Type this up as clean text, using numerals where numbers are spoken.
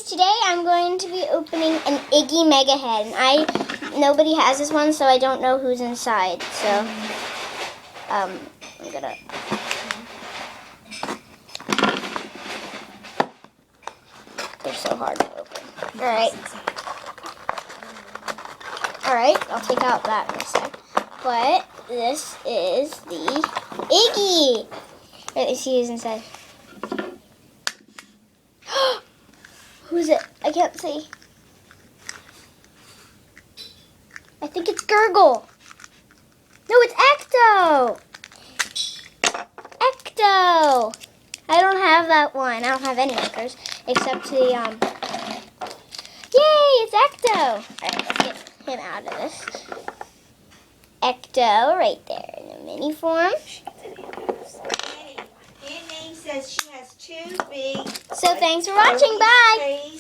today I'm going to be opening an IGGY Mega Head, and nobody has this one, so I don't know who's inside. So, I'm gonna. They're so hard to open. All right, I'll take out that in a sec. But this is the IGGY. Let me see who's inside. Who's it? I can't see. I think it's Gurgle. No, it's Ecto. Ecto. I don't have that one. I don't have any markers except the Yay! It's Ecto. All right, let's get him out of this. Ecto, right there in the mini form. Annie says she has two big. So thanks for watching. Bye.